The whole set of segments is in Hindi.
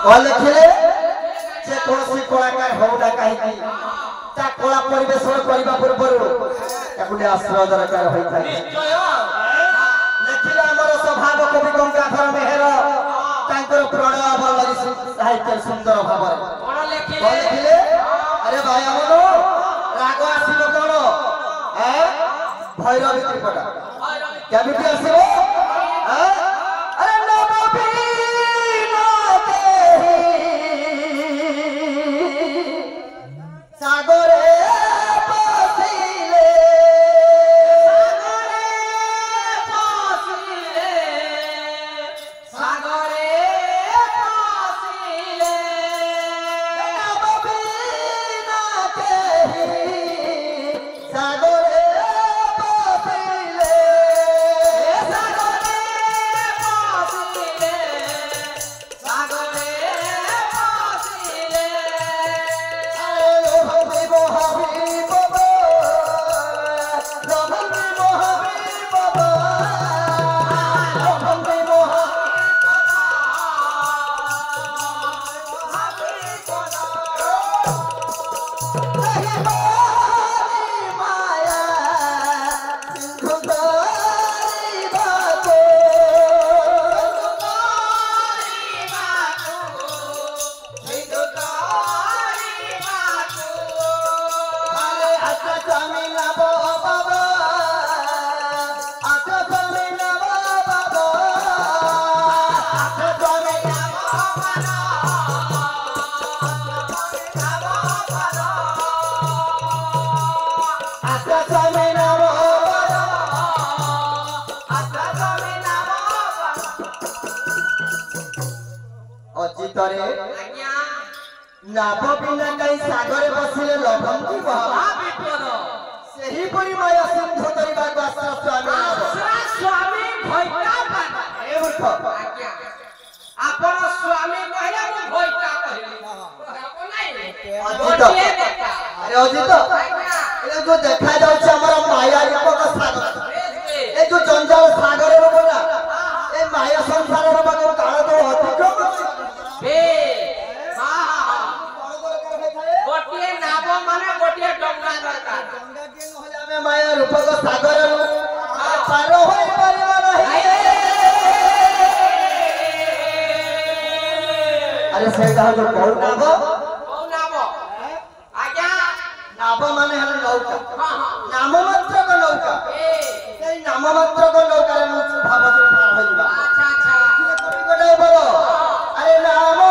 लिखिले जे कोनसी कलाकार होउना काहेकि ता कला परिवेशन करबा पूर्व ताकुले आश्रय दरकार होई थाए निश्चय लिखिले हमर स्वभाव कवि गंगाधर मेहर तांकर प्रणय बलरी साहित्य सुंदर भाबर कोन लिखिले अरे भाई हमनो राग आसीबो कोन भैरवी त्रिपटा केमिति आसीबो अरे नबीना सागरे पसिले सागरे पसिले नबीना सागरे नाभ बिना कई सागरे बसिले लभंती विपद सेही परि माया सिंधु करबा आश्रा स्वामी भैटा ए मूर्ख आज्ञा आपण स्वामी कहले मु भैटा कहली अरे अजित ए जो देखा जाउछ हमर माया रूपक सागर ए जो जंजाल सागर रूप ना ए माया संसार रूपक काल तो अधिक बे माया रूपक सागर पार होई परिवा नहीं अरे सेटा जो कौन नाम आज्ञा नाम माने हल नौका नाम मात्र को नौका ए नाम मात्र को नौका रे मुझ भाव से पार होइबा अच्छा अच्छा कवि को नहीं बोलो अरे नाम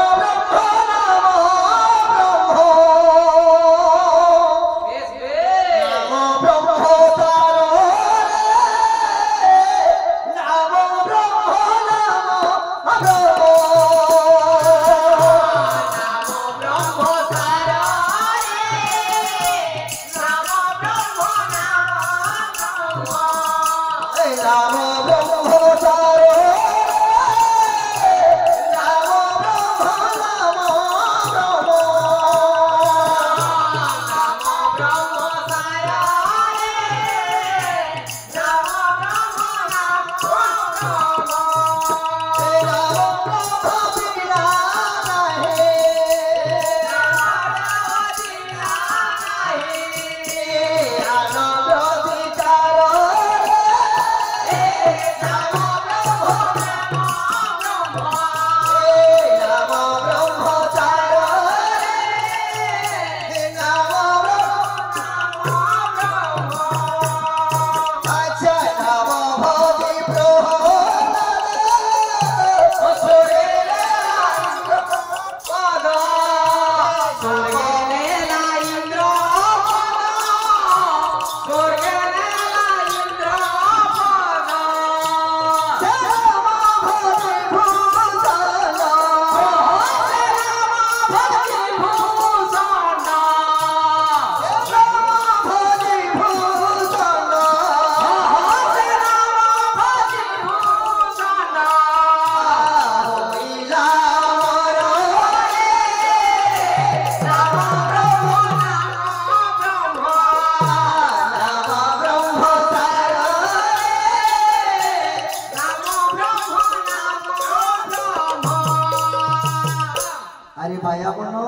अरे भाया मनो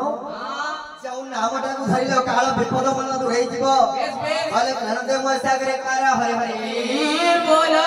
जाऊ नामटा को धरिलो काळ विपद मन दूर हेई जीवो भले ज्ञान दे मोय सागरे कारा हरे हरे बोलो